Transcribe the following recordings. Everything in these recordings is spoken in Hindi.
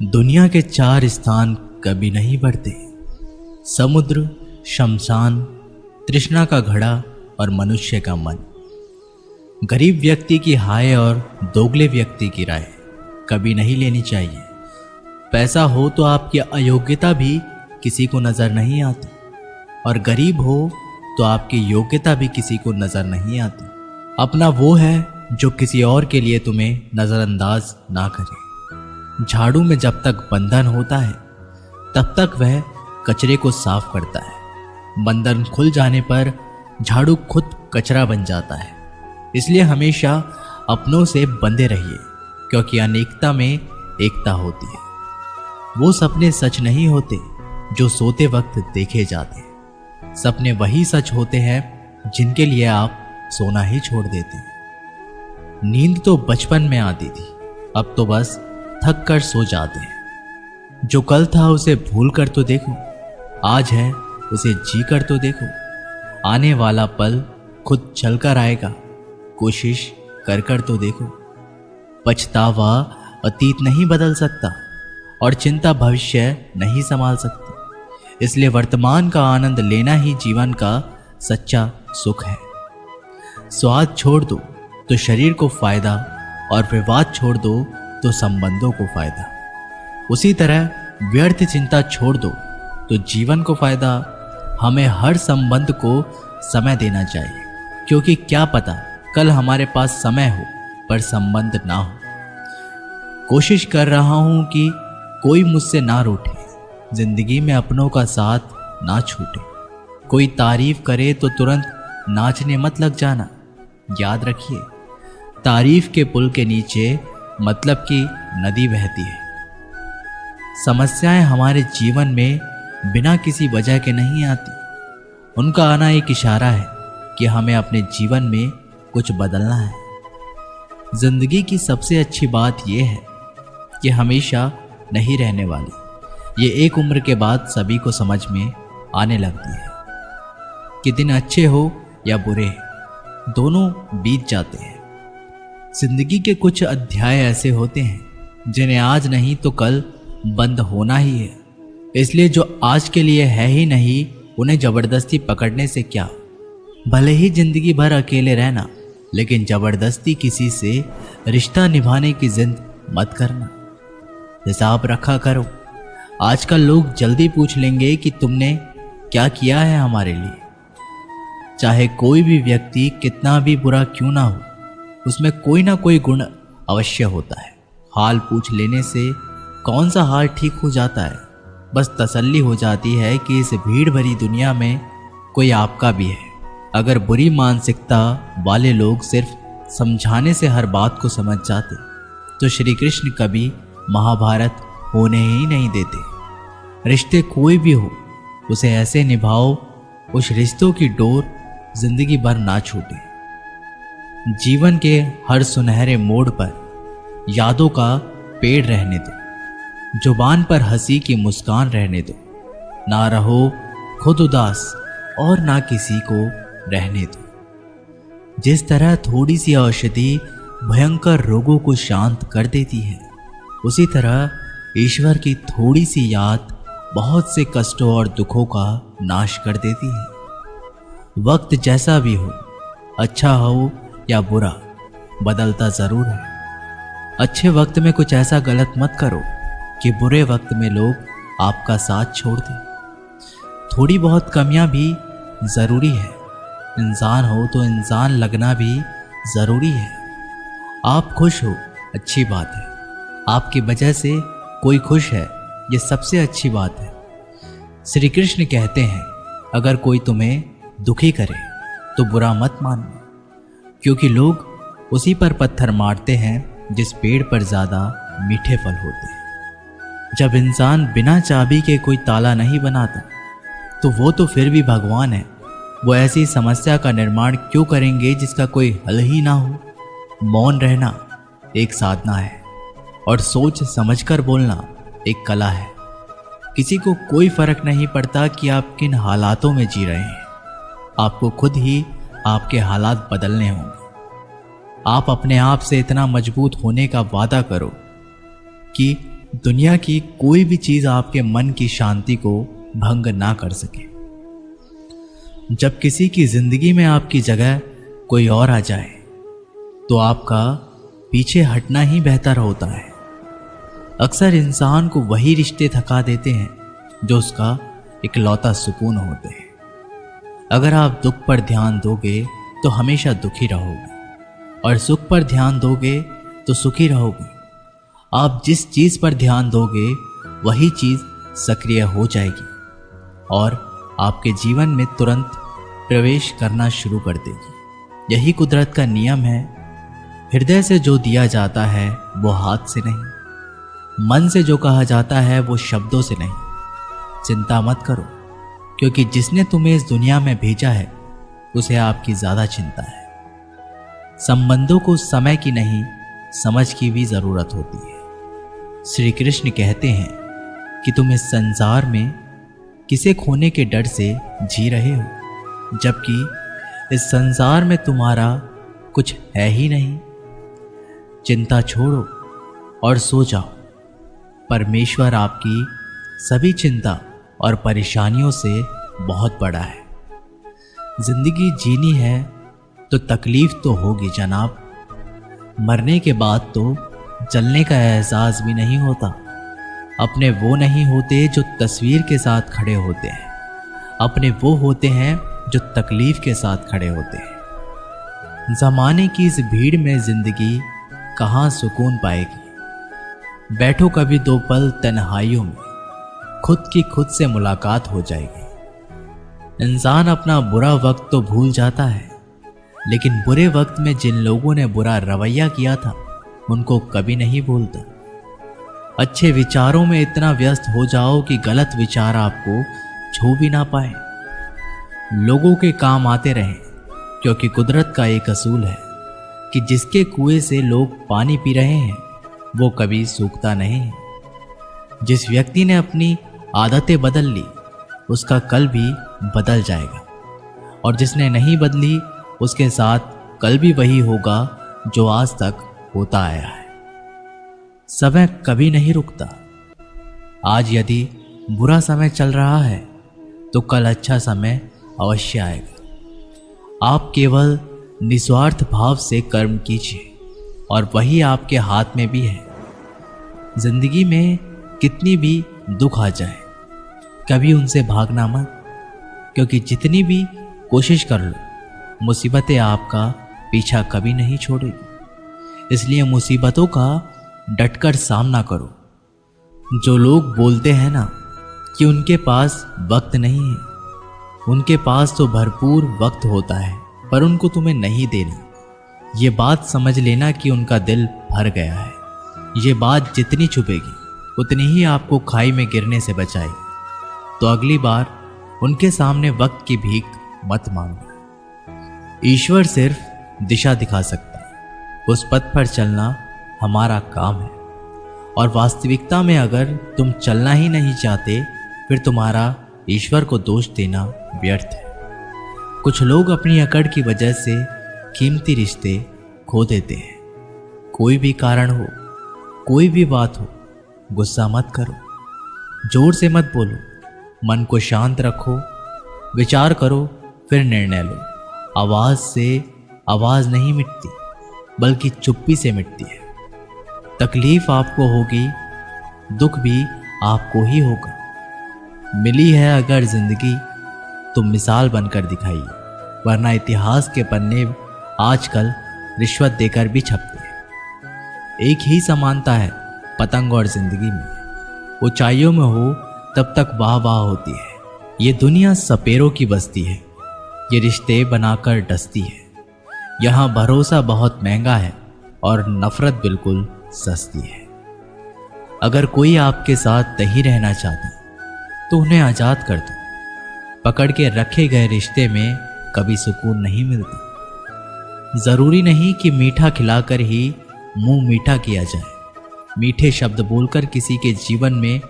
दुनिया के 4 स्थान कभी नहीं बढ़ते: समुद्र, शमशान, तृष्णा का घड़ा और मनुष्य का मन। गरीब व्यक्ति की हाय और दोगले व्यक्ति की राय कभी नहीं लेनी चाहिए। पैसा हो तो आपकी अयोग्यता भी किसी को नजर नहीं आती, और गरीब हो तो आपकी योग्यता भी किसी को नजर नहीं आती। अपना वो है जो किसी और के लिए तुम्हें नजरअंदाज ना करे। झाड़ू में जब तक बंधन होता है तब तक वह कचरे को साफ करता है। बंधन खुल जाने पर झाड़ू खुद कचरा बन जाता है। इसलिए हमेशा अपनों से बंधे रहिए, क्योंकि अनेकता में एकता होती है। वो सपने सच नहीं होते जो सोते वक्त देखे जाते हैं। सपने वही सच होते हैं जिनके लिए आप सोना ही छोड़ देते हैं। नींद तो बचपन में आती थी, अब तो बस थक कर सो जाते हैं। जो कल था उसे भूल कर तो देखो, आज है उसे जी कर तो देखो। आने वाला पल खुद चल कर आएगा, कोशिश कर कर तो देखो। पछतावा अतीत नहीं बदल सकता और चिंता भविष्य नहीं संभाल सकती। इसलिए वर्तमान का आनंद लेना ही जीवन का सच्चा सुख है। स्वाद छोड़ दो तो शरीर को फायदा, और विवाद छोड़ दो तो संबंधों को फायदा। उसी तरह व्यर्थ चिंता छोड़ दो तो जीवन को फायदा। हमें हर संबंध को समय देना चाहिए, क्योंकि क्या पता कल हमारे पास समय हो पर संबंध ना हो। कोशिश कर रहा हूं कि कोई मुझसे ना रूठे, जिंदगी में अपनों का साथ ना छूटे। कोई तारीफ करे तो तुरंत नाचने मत लग जाना। याद रखिए, तारीफ के पुल के नीचे मतलब की नदी बहती है। समस्याएं हमारे जीवन में बिना किसी वजह के नहीं आती। उनका आना एक इशारा है कि हमें अपने जीवन में कुछ बदलना है। जिंदगी की सबसे अच्छी बात यह है कि हमेशा नहीं रहने वाली। ये एक उम्र के बाद सभी को समझ में आने लगती है कि दिन अच्छे हो या बुरे, दोनों बीत जाते हैं। जिंदगी के कुछ अध्याय ऐसे होते हैं जिन्हें आज नहीं तो कल बंद होना ही है। इसलिए जो आज के लिए है ही नहीं, उन्हें जबरदस्ती पकड़ने से क्या। भले ही जिंदगी भर अकेले रहना, लेकिन जबरदस्ती किसी से रिश्ता निभाने की जिद मत करना। हिसाब रखा करो। आजकल लोग जल्दी पूछ लेंगे कि तुमने क्या किया है हमारे लिए। चाहे कोई भी व्यक्ति कितना भी बुरा क्यों ना हो, उसमें कोई ना कोई गुण अवश्य होता है। हाल पूछ लेने से कौन सा हाल ठीक हो जाता है। बस तसल्ली हो जाती है कि इस भीड़ भरी दुनिया में कोई आपका भी है। अगर बुरी मानसिकता वाले लोग सिर्फ समझाने से हर बात को समझ जाते तो श्री कृष्ण कभी महाभारत होने ही नहीं देते। रिश्ते कोई भी हो, उसे ऐसे निभाओ उस रिश्तों की डोर जिंदगी भर ना छूटे। जीवन के हर सुनहरे मोड़ पर यादों का पेड़ रहने दो। जुबान पर हंसी की मुस्कान रहने दो। ना रहो खुद उदास और ना किसी को रहने दो। जिस तरह थोड़ी सी औषधि भयंकर रोगों को शांत कर देती है, उसी तरह ईश्वर की थोड़ी सी याद बहुत से कष्टों और दुखों का नाश कर देती है। वक्त जैसा भी हो, अच्छा हो या बुरा, बदलता जरूर है। अच्छे वक्त में कुछ ऐसा गलत मत करो कि बुरे वक्त में लोग आपका साथ छोड़ दें। थोड़ी बहुत कमियां भी जरूरी है। इंसान हो तो इंसान लगना भी जरूरी है। आप खुश हो, अच्छी बात है। आपकी वजह से कोई खुश है, ये सबसे अच्छी बात है। श्री कृष्ण कहते हैं, अगर कोई तुम्हें दुखी करे तो बुरा मत मानना, क्योंकि लोग उसी पर पत्थर मारते हैं जिस पेड़ पर ज्यादा मीठे फल होते हैं। जब इंसान बिना चाबी के कोई ताला नहीं बनाता तो वो तो फिर भी भगवान है। वो ऐसी समस्या का निर्माण क्यों करेंगे जिसका कोई हल ही ना हो। मौन रहना एक साधना है, और सोच समझकर बोलना एक कला है। किसी को कोई फर्क नहीं पड़ता कि आप किन हालातों में जी रहे हैं। आपको खुद ही आपके हालात बदलने होंगे। आप अपने आप से इतना मजबूत होने का वादा करो कि दुनिया की कोई भी चीज आपके मन की शांति को भंग ना कर सके। जब किसी की जिंदगी में आपकी जगह कोई और आ जाए तो आपका पीछे हटना ही बेहतर होता है। अक्सर इंसान को वही रिश्ते थका देते हैं जो उसका इकलौता सुकून होते हैं। अगर आप दुख पर ध्यान दोगे तो हमेशा दुखी रहोगे और सुख पर ध्यान दोगे तो सुखी रहोगे। आप जिस चीज पर ध्यान दोगे वही चीज सक्रिय हो जाएगी और आपके जीवन में तुरंत प्रवेश करना शुरू कर देगी। यही कुदरत का नियम है। हृदय से जो दिया जाता है वो हाथ से नहीं, मन से जो कहा जाता है वो शब्दों से नहीं। चिंता मत करो, क्योंकि जिसने तुम्हें इस दुनिया में भेजा है उसे आपकी ज्यादा चिंता है। संबंधों को समय की नहीं, समझ की भी जरूरत होती है। श्री कृष्ण कहते हैं कि तुम इस संसार में किसे खोने के डर से जी रहे हो, जबकि इस संसार में तुम्हारा कुछ है ही नहीं। चिंता छोड़ो और सो जाओ। परमेश्वर आपकी सभी चिंता और परेशानियों से बहुत बड़ा है। जिंदगी जीनी है तो तकलीफ तो होगी जनाब। मरने के बाद तो जलने का एहसास भी नहीं होता। अपने वो नहीं होते जो तस्वीर के साथ खड़े होते हैं, अपने वो होते हैं जो तकलीफ के साथ खड़े होते हैं। जमाने की इस भीड़ में जिंदगी कहाँ सुकून पाएगी। बैठो कभी दो पल तन्हाइयों में, खुद की खुद से मुलाकात हो जाएगी। इंसान अपना बुरा वक्त तो भूल जाता है, लेकिन बुरे वक्त में जिन लोगों ने बुरा रवैया किया था उनको कभी नहीं भूलता। अच्छे विचारों में इतना व्यस्त हो जाओ कि गलत विचार आपको छू भी ना पाए। लोगों के काम आते रहें, क्योंकि कुदरत का एक असूल है कि जिसके कुएं से लोग पानी पी रहे हैं वो कभी सूखता नहीं है। जिस व्यक्ति ने अपनी आदतें बदल ली उसका कल भी बदल जाएगा, और जिसने नहीं बदली उसके साथ कल भी वही होगा जो आज तक होता आया है। समय कभी नहीं रुकता। आज यदि बुरा समय चल रहा है तो कल अच्छा समय अवश्य आएगा। आप केवल निस्वार्थ भाव से कर्म कीजिए और वही आपके हाथ में भी है। जिंदगी में कितनी भी दुख आ जाए कभी उनसे भागना मत, क्योंकि जितनी भी कोशिश कर लो मुसीबतें आपका पीछा कभी नहीं छोड़ेगी। इसलिए मुसीबतों का डटकर सामना करो। जो लोग बोलते हैं ना कि उनके पास वक्त नहीं है, उनके पास तो भरपूर वक्त होता है, पर उनको तुम्हें नहीं देना। ये बात समझ लेना कि उनका दिल भर गया है। ये बात जितनी छुपेगी उतनी ही आपको खाई में गिरने से बचाएगी। तो अगली बार उनके सामने वक्त की भीख मत मांगना। ईश्वर सिर्फ दिशा दिखा सकता है, उस पथ पर चलना हमारा काम है। और वास्तविकता में अगर तुम चलना ही नहीं चाहते फिर तुम्हारा ईश्वर को दोष देना व्यर्थ है। कुछ लोग अपनी अकड़ की वजह से कीमती रिश्ते खो देते हैं। कोई भी कारण हो, कोई भी बात हो, गुस्सा मत करो, जोर से मत बोलो, मन को शांत रखो, विचार करो, फिर निर्णय लो। आवाज से आवाज नहीं मिटती, बल्कि चुप्पी से मिटती है। तकलीफ आपको होगी, दुख भी आपको ही होगा। मिली है अगर जिंदगी तो मिसाल बनकर दिखाइए, वरना इतिहास के पन्ने आजकल रिश्वत देकर भी छपते हैं। एक ही समानता है पतंग और जिंदगी में। ऊंचाइयों में हो तब तक वाह वाह होती है। ये दुनिया सपेरों की बस्ती है, ये रिश्ते बनाकर डसती है। यहाँ भरोसा बहुत महंगा है और नफरत बिल्कुल सस्ती है। अगर कोई आपके साथ नहीं रहना चाहता तो उन्हें आजाद कर दो। पकड़ के रखे गए रिश्ते में कभी सुकून नहीं मिलता। जरूरी नहीं कि मीठा खिलाकर ही मुंह मीठा किया जाए। मीठे शब्द बोलकर किसी के जीवन में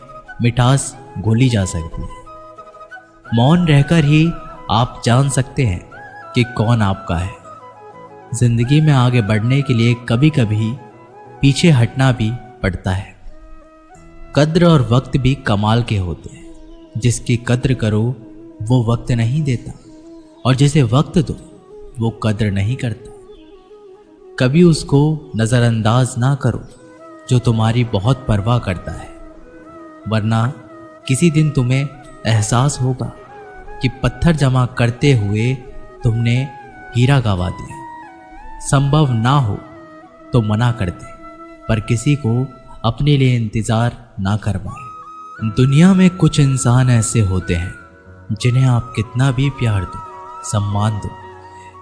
मिठास घोली जा सकती है। मौन रहकर ही आप जान सकते हैं कि कौन आपका है। जिंदगी में आगे बढ़ने के लिए कभी कभी पीछे हटना भी पड़ता है। कद्र और वक्त भी कमाल के होते हैं। जिसकी कद्र करो वो वक्त नहीं देता, और जिसे वक्त दो वो कद्र नहीं करता। कभी उसको नज़रअंदाज ना करो जो तुम्हारी बहुत परवाह करता है, वरना किसी दिन तुम्हें एहसास होगा कि पत्थर जमा करते हुए तुमने हीरा गंवा दिया। संभव ना हो तो मना कर दे, पर किसी को अपने लिए इंतज़ार ना करवाए। दुनिया में कुछ इंसान ऐसे होते हैं जिन्हें आप कितना भी प्यार दो, सम्मान दो,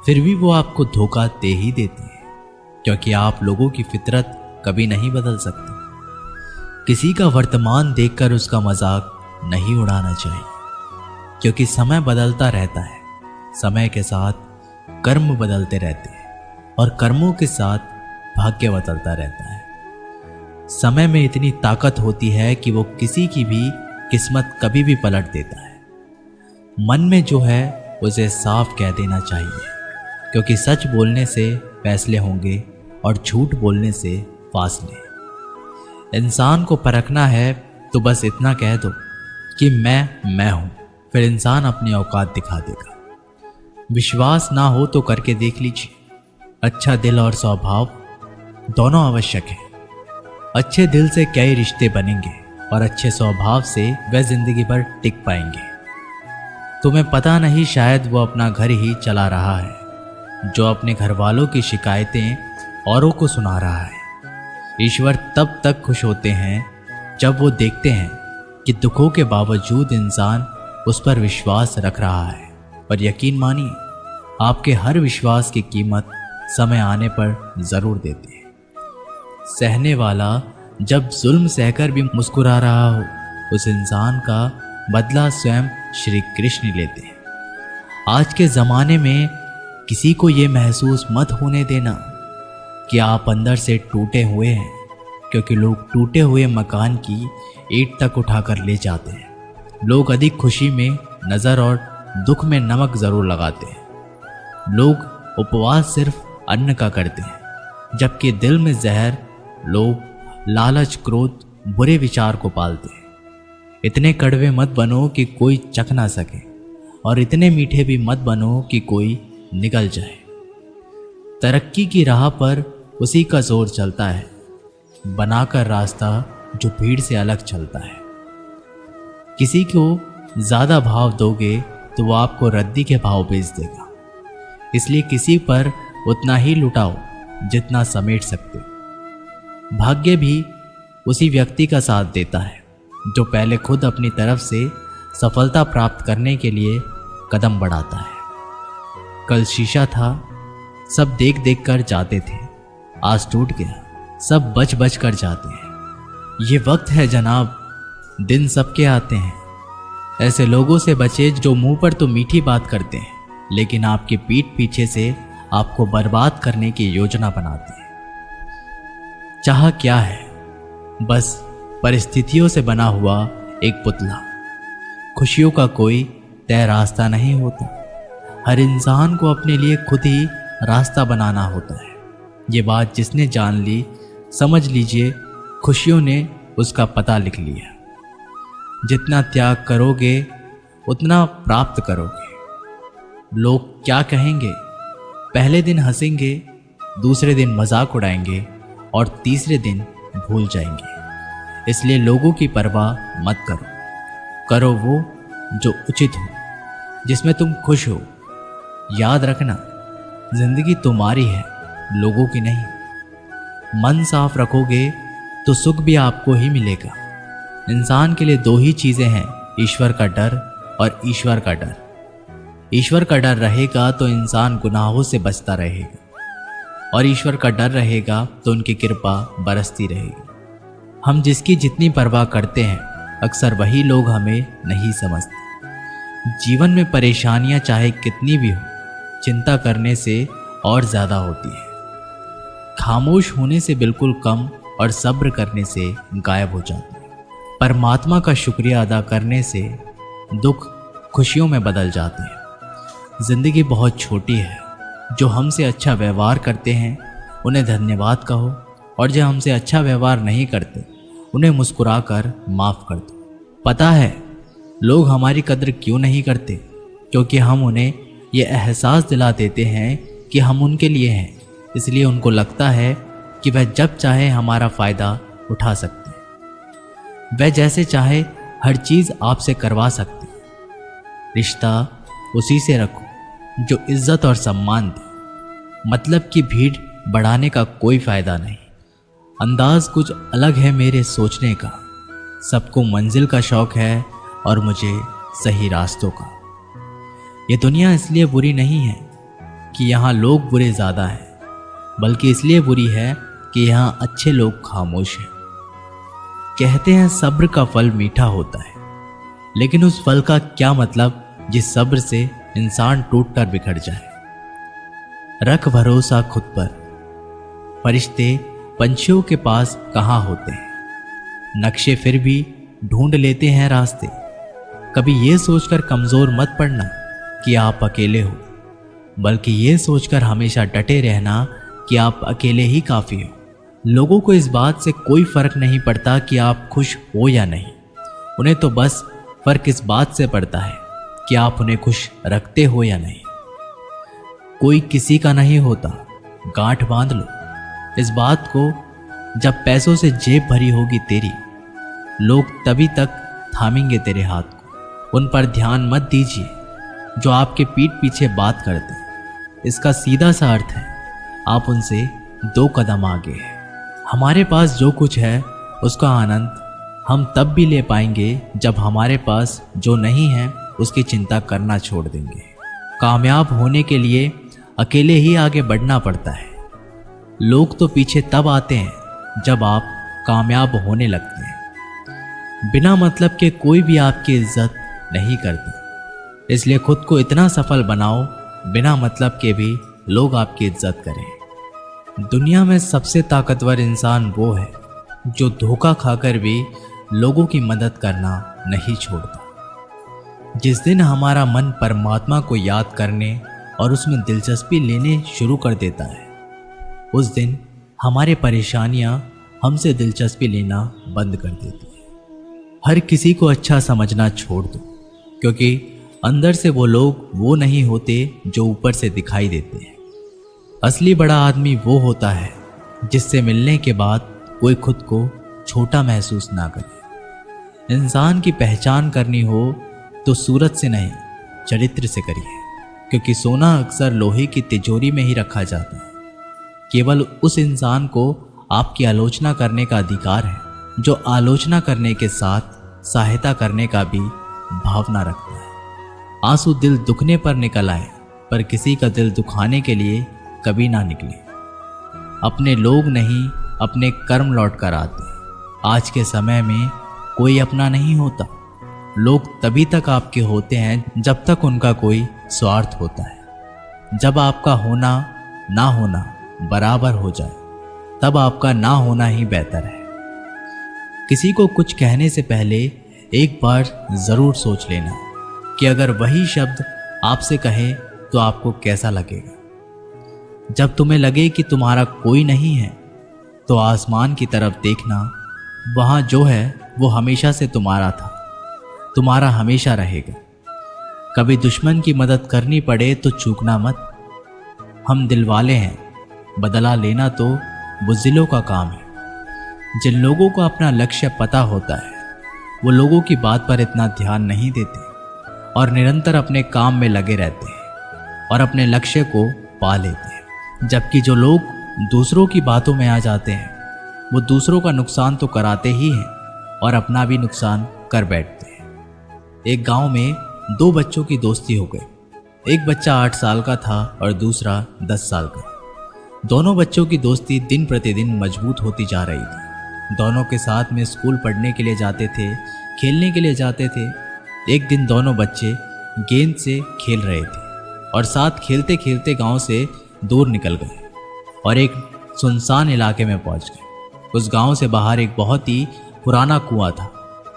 फिर भी वो आपको धोखा दे ही देते हैं, क्योंकि आप लोगों की फितरत कभी नहीं बदल सकते। किसी का वर्तमान देखकर उसका मजाक नहीं उड़ाना चाहिए, क्योंकि समय बदलता रहता है। समय के साथ कर्म बदलते रहते हैं और कर्मों के साथ भाग्य बदलता रहता है। समय में इतनी ताकत होती है कि वो किसी की भी किस्मत कभी भी पलट देता है। मन में जो है उसे साफ कह देना चाहिए, क्योंकि सच बोलने से फैसले होंगे और झूठ बोलने से फासले। इंसान को परखना है तो बस इतना कह दो कि मैं हूं, फिर इंसान अपनी औकात दिखा देगा। विश्वास ना हो तो करके देख लीजिए। अच्छा दिल और स्वभाव दोनों आवश्यक है। अच्छे दिल से कई रिश्ते बनेंगे और अच्छे स्वभाव से वह जिंदगी भर टिक पाएंगे। तुम्हें पता नहीं, शायद वो अपना घर ही चला रहा है, जो अपने घर वालों की शिकायतें औरों को सुना रहा है। ईश्वर तब तक खुश होते हैं जब वो देखते हैं कि दुखों के बावजूद इंसान उस पर विश्वास रख रहा है। और यकीन मानिए, आपके हर विश्वास की कीमत समय आने पर जरूर देते हैं। सहने वाला जब जुल्म सहकर भी मुस्कुरा रहा हो, उस इंसान का बदला स्वयं श्री कृष्ण लेते हैं। आज के ज़माने में किसी को ये महसूस मत होने देना कि आप अंदर से टूटे हुए हैं, क्योंकि लोग टूटे हुए मकान की ईंट तक उठाकर ले जाते हैं। लोग अधिक खुशी में नज़र और दुख में नमक ज़रूर लगाते हैं। लोग उपवास सिर्फ अन्न का करते हैं, जबकि दिल में जहर, लोभ, लालच, क्रोध, बुरे विचार को पालते हैं। इतने कड़वे मत बनो कि कोई चख ना सके, और इतने मीठे भी मत बनो कि कोई निगल जाए। तरक्की की राह पर उसी का जोर चलता है, बनाकर रास्ता जो भीड़ से अलग चलता है। किसी को ज़्यादा भाव दोगे तो वो आपको रद्दी के भाव बेच देगा। इसलिए किसी पर उतना ही लुटाओ जितना समेट सकते। भाग्य भी उसी व्यक्ति का साथ देता है जो पहले खुद अपनी तरफ से सफलता प्राप्त करने के लिए कदम बढ़ाता है। कल शीशा था, सब देख देख कर जाते थे, आज टूट गया, सब बच बच कर जाते हैं। ये वक्त है जनाब, दिन सबके आते हैं। ऐसे लोगों से बचे जो मुंह पर तो मीठी बात करते हैं, लेकिन आपकी पीठ पीछे से आपको बर्बाद करने की योजना बनाते हैं। चाह क्या है? बस परिस्थितियों से बना हुआ एक पुतला। खुशियों का कोई तय रास्ता नहीं होता। हर इंसान को अपने लिए खुद ही रास्ता बनाना होता है। ये बात जिसने जान ली, समझ लीजिए खुशियों ने उसका पता लिख लिया। जितना त्याग करोगे उतना प्राप्त करोगे। लोग क्या कहेंगे? पहले दिन हंसेंगे, दूसरे दिन मजाक उड़ाएंगे और तीसरे दिन भूल जाएंगे। इसलिए लोगों की परवाह मत करो। करो वो जो उचित हो, जिसमें तुम खुश हो। याद रखना, जिंदगी तुम्हारी है, लोगों की नहीं। मन साफ रखोगे तो सुख भी आपको ही मिलेगा। इंसान के लिए दो ही चीज़ें हैं, ईश्वर का डर और ईश्वर का डर। ईश्वर का डर रहेगा तो इंसान गुनाहों से बचता रहेगा, और ईश्वर का डर रहेगा तो उनकी कृपा बरसती रहेगी। हम जिसकी जितनी परवाह करते हैं, अक्सर वही लोग हमें नहीं समझते। जीवन में परेशानियां चाहे कितनी भी हो, चिंता करने से और ज़्यादा होती है। खामोश होने से बिल्कुल कम और सब्र करने से गायब हो जाती है। परमात्मा का शुक्रिया अदा करने से दुख खुशियों में बदल जाते हैं। जिंदगी बहुत छोटी है। जो हमसे अच्छा व्यवहार करते हैं उन्हें धन्यवाद कहो, और जो हमसे अच्छा व्यवहार नहीं करते उन्हें मुस्कुराकर माफ कर दो। पता है लोग हमारी कद्र क्यों नहीं करते? क्योंकि हम उन्हें यह एहसास दिला देते हैं कि हम उनके लिए हैं, इसलिए उनको लगता है कि वह जब चाहे हमारा फ़ायदा उठा सकते हैं। वह जैसे चाहे हर चीज़ आपसे करवा सकते हैं। रिश्ता उसी से रखो जो इज्जत और सम्मान दे। मतलब की भीड़ बढ़ाने का कोई फ़ायदा नहीं। अंदाज कुछ अलग है मेरे सोचने का। सबको मंजिल का शौक़ है और मुझे सही रास्तों का। ये दुनिया इसलिए बुरी नहीं है कि यहाँ लोग बुरे ज़्यादा हैं, बल्कि इसलिए बुरी है कि यहाँ अच्छे लोग खामोश हैं। कहते हैं सब्र का फल मीठा होता है, लेकिन उस फल का क्या मतलब जिस सब्र से इंसान टूट कर बिखर जाए। रख भरोसा खुद पर। फरिश्ते पंछियों के पास कहाँ होते हैं, नक्शे फिर भी ढूंढ लेते हैं रास्ते। कभी ये सोचकर कमज़ोर मत पड़ना कि आप अकेले हो, बल्कि ये सोचकर हमेशा डटे रहना कि आप अकेले ही काफ़ी हो। लोगों को इस बात से कोई फ़र्क नहीं पड़ता कि आप खुश हो या नहीं। उन्हें तो बस फ़र्क इस बात से पड़ता है कि आप उन्हें खुश रखते हो या नहीं। कोई किसी का नहीं होता, गांठ बांध लो इस बात को। जब पैसों से जेब भरी होगी तेरी, लोग तभी तक थामेंगे तेरे हाथ को। उन पर ध्यान मत दीजिए जो आपके पीठ पीछे बात करते हैं। इसका सीधा सा अर्थ है आप उनसे 2 कदम आगे हैं। हमारे पास जो कुछ है उसका आनंद हम तब भी ले पाएंगे जब हमारे पास जो नहीं है उसकी चिंता करना छोड़ देंगे। कामयाब होने के लिए अकेले ही आगे बढ़ना पड़ता है। लोग तो पीछे तब आते हैं जब आप कामयाब होने लगते हैं। बिना मतलब के कोई भी आपकी इज्जत नहीं करता, इसलिए खुद को इतना सफल बनाओ बिना मतलब के भी लोग आपकी इज्जत करें। दुनिया में सबसे ताकतवर इंसान वो है जो धोखा खाकर भी लोगों की मदद करना नहीं छोड़ता। जिस दिन हमारा मन परमात्मा को याद करने और उसमें दिलचस्पी लेने शुरू कर देता है, उस दिन हमारी परेशानियां हमसे दिलचस्पी लेना बंद कर देती हैं। हर किसी को अच्छा समझना छोड़ दो, क्योंकि अंदर से वो लोग वो नहीं होते जो ऊपर से दिखाई देते हैं। असली बड़ा आदमी वो होता है जिससे मिलने के बाद कोई खुद को छोटा महसूस ना करे। इंसान की पहचान करनी हो तो सूरत से नहीं, चरित्र से करिए, क्योंकि सोना अक्सर लोहे की तिजोरी में ही रखा जाता है। केवल उस इंसान को आपकी आलोचना करने का अधिकार है जो आलोचना करने के साथ सहायता करने का भी भावना रखता है। आंसू दिल दुखने पर निकल आए, पर किसी का दिल दुखाने के लिए कभी ना निकले। अपने लोग नहीं, अपने कर्म लौट कर आते। आज के समय में कोई अपना नहीं होता। लोग तभी तक आपके होते हैं जब तक उनका कोई स्वार्थ होता है। जब आपका होना ना होना बराबर हो जाए, तब आपका ना होना ही बेहतर है। किसी को कुछ कहने से पहले एक बार जरूर सोच लेना कि अगर वही शब्द आपसे कहे तो आपको कैसा लगेगा। जब तुम्हें लगे कि तुम्हारा कोई नहीं है, तो आसमान की तरफ देखना। वहाँ जो है वो हमेशा से तुम्हारा था, तुम्हारा हमेशा रहेगा। कभी दुश्मन की मदद करनी पड़े तो चूकना मत। हम दिलवाले हैं, बदला लेना तो बुज़दिलों का काम है। जिन लोगों को अपना लक्ष्य पता होता है, वो लोगों की बात पर इतना ध्यान नहीं देते और निरंतर अपने काम में लगे रहते हैं और अपने लक्ष्य को पा लेते हैं। जबकि जो लोग दूसरों की बातों में आ जाते हैं, वो दूसरों का नुकसान तो कराते ही हैं और अपना भी नुकसान कर बैठते हैं। एक गांव में 2 बच्चों की दोस्ती हो गई। एक बच्चा 8 साल का था और दूसरा 10 साल का। दोनों बच्चों की दोस्ती दिन प्रतिदिन मजबूत होती जा रही थी। दोनों के साथ में स्कूल पढ़ने के लिए जाते थे, खेलने के लिए जाते थे। एक दिन दोनों बच्चे गेंद से खेल रहे थे और साथ खेलते खेलते गांव से दूर निकल गए और एक सुनसान इलाके में पहुंच गए। उस गांव से बाहर एक बहुत ही पुराना कुआं था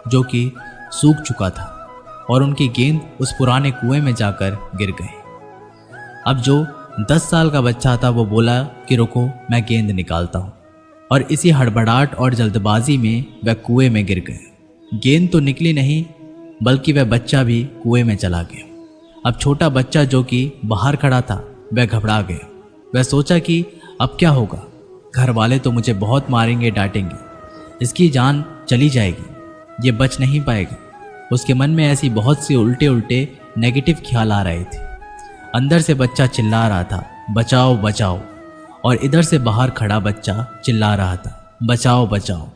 जो कि सूख चुका था और उनकी गेंद उस पुराने कुएं में जाकर गिर गई। अब जो 10 साल का बच्चा था वो बोला कि रुको, मैं गेंद निकालता हूँ, और इसी हड़बड़ाहट और जल्दबाजी में वह कुएं में गिर गए। गेंद तो निकली नहीं, बल्कि वह बच्चा भी कुएं में चला गया। अब छोटा बच्चा जो कि बाहर खड़ा था, वह घबरा गया। वह सोचा कि अब क्या होगा, घर वाले तो मुझे बहुत मारेंगे, डांटेंगे, इसकी जान चली जाएगी, ये बच नहीं पाएगा। उसके मन में ऐसी बहुत सी उल्टे नेगेटिव ख्याल आ रहे थे। अंदर से बच्चा चिल्ला रहा था, बचाओ बचाओ, और इधर से बाहर खड़ा बच्चा चिल्ला रहा था, बचाओ बचाओ।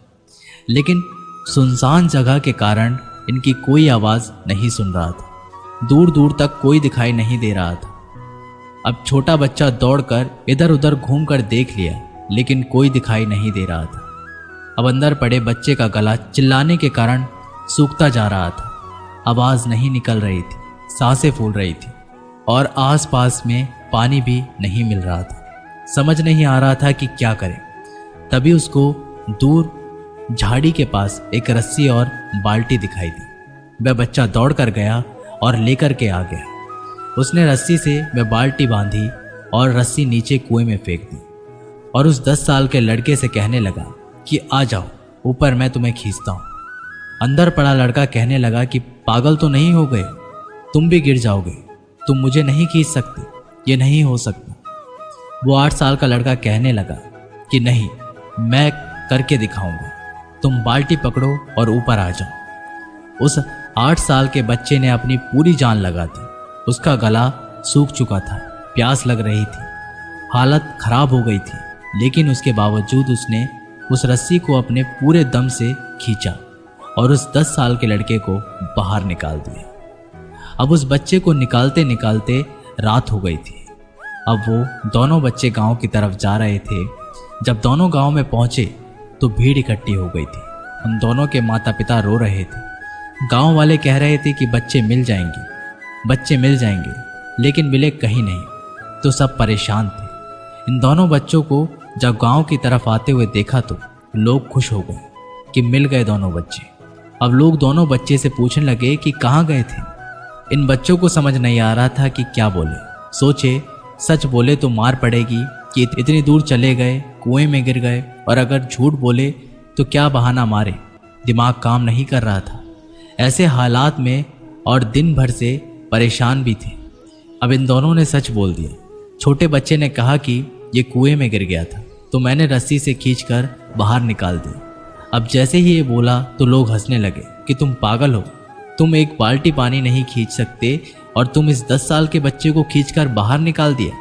लेकिन सुनसान जगह के कारण इनकी कोई आवाज़ नहीं सुन रहा था। दूर दूर तक कोई दिखाई नहीं दे रहा था। अब छोटा बच्चा दौड़कर इधर उधर घूमकर देख लिया, लेकिन कोई दिखाई नहीं दे रहा था। अब अंदर पड़े बच्चे का गला चिल्लाने के कारण सूखता जा रहा था। आवाज़ नहीं निकल रही थी, सांसें फूल रही थी, और आसपास में पानी भी नहीं मिल रहा था। समझ नहीं आ रहा था कि क्या करे। तभी उसको दूर झाड़ी के पास एक रस्सी और बाल्टी दिखाई दी। वह बच्चा दौड़ कर गया और लेकर के आ गया। उसने रस्सी से वह बाल्टी बांधी और रस्सी नीचे कुएं में फेंक दी, और उस 10 साल के लड़के से कहने लगा कि आ जाओ ऊपर, मैं तुम्हें खींचता हूँ। अंदर पड़ा लड़का कहने लगा कि पागल तो नहीं हो गए, तुम भी गिर जाओगे, तुम मुझे नहीं खींच सकते, ये नहीं हो सकता। वो 8 साल का लड़का कहने लगा कि नहीं, मैं करके दिखाऊंगा, तुम बाल्टी पकड़ो और ऊपर आ जाओ। उस 8 साल के बच्चे ने अपनी पूरी जान लगा दी। उसका गला सूख चुका था, प्यास लग रही थी, हालत खराब हो गई थी, लेकिन उसके बावजूद उसने उस रस्सी को अपने पूरे दम से खींचा और उस 10 साल के लड़के को बाहर निकाल दिया। अब उस बच्चे को निकालते निकालते रात हो गई थी। अब वो दोनों बच्चे गांव की तरफ जा रहे थे। जब दोनों गांव में पहुंचे तो भीड़ इकट्ठी हो गई थी। उन दोनों के माता पिता रो रहे थे। गांव वाले कह रहे थे कि बच्चे मिल जाएंगे, बच्चे मिल जाएंगे, लेकिन मिले कहीं नहीं। तो सब परेशान थे। इन दोनों बच्चों को जब गांव की तरफ आते हुए देखा तो लोग खुश हो गए कि मिल गए दोनों बच्चे। अब लोग दोनों बच्चे से पूछने लगे कि कहाँ गए थे। इन बच्चों को समझ नहीं आ रहा था कि क्या बोले। सोचे सच बोले तो मार पड़ेगी कि इतनी दूर चले गए, कुएं में गिर गए, और अगर झूठ बोले तो क्या बहाना मारे। दिमाग काम नहीं कर रहा था ऐसे हालात में, और दिन भर से परेशान भी थे। अब इन दोनों ने सच बोल दिया। छोटे बच्चे ने कहा कि ये कुएं में गिर गया था तो मैंने रस्सी से खींचकर बाहर निकाल दी। अब जैसे ही ये बोला तो लोग हंसने लगे कि तुम पागल हो, तुम एक बाल्टी पानी नहीं खींच सकते और तुम इस 10 साल के बच्चे को खींचकर बाहर निकाल दिया।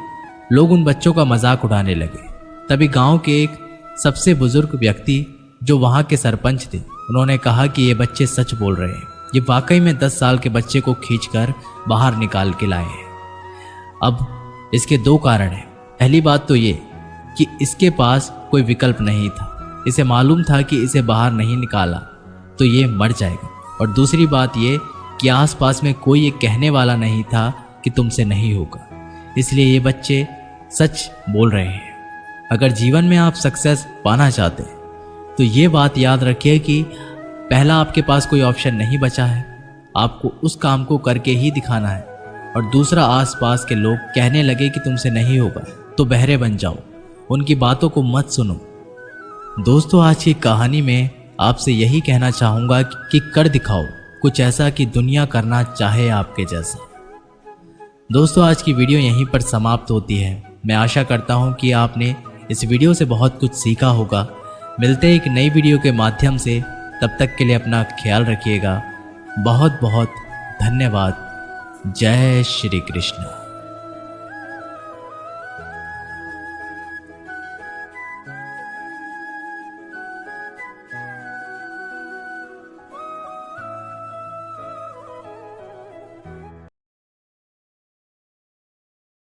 लोग उन बच्चों का मजाक उड़ाने लगे। तभी गांव के एक सबसे बुजुर्ग व्यक्ति जो वहां के सरपंच थे, उन्होंने कहा कि ये बच्चे सच बोल रहे हैं, ये वाकई में 10 साल के बच्चे को खींचकर बाहर निकाल के लाए हैं। अब इसके 2 कारण हैं। पहली बात तो ये कि इसके पास कोई विकल्प नहीं था। इसे मालूम था कि इसे बाहर नहीं निकाला तो ये मर जाएगा, और दूसरी बात ये कि आसपास में कोई ये कहने वाला नहीं था कि तुमसे नहीं होगा। इसलिए ये बच्चे सच बोल रहे हैं। अगर जीवन में आप सक्सेस पाना चाहते हैं तो ये बात याद रखिए कि पहला आपके पास कोई ऑप्शन नहीं बचा है, आपको उस काम को करके ही दिखाना है। और दूसरा, आसपास के लोग कहने लगे कि तुमसे नहीं होगा तो बहरे बन जाओ, उनकी बातों को मत सुनो। दोस्तों, आज की कहानी में आपसे यही कहना चाहूँगा कि कर दिखाओ कुछ ऐसा कि दुनिया करना चाहे आपके जैसा। दोस्तों, आज की वीडियो यहीं पर समाप्त होती है। मैं आशा करता हूँ कि आपने इस वीडियो से बहुत कुछ सीखा होगा। मिलते हैं एक नई वीडियो के माध्यम से। तब तक के लिए अपना ख्याल रखिएगा। बहुत बहुत धन्यवाद। जय श्री कृष्ण।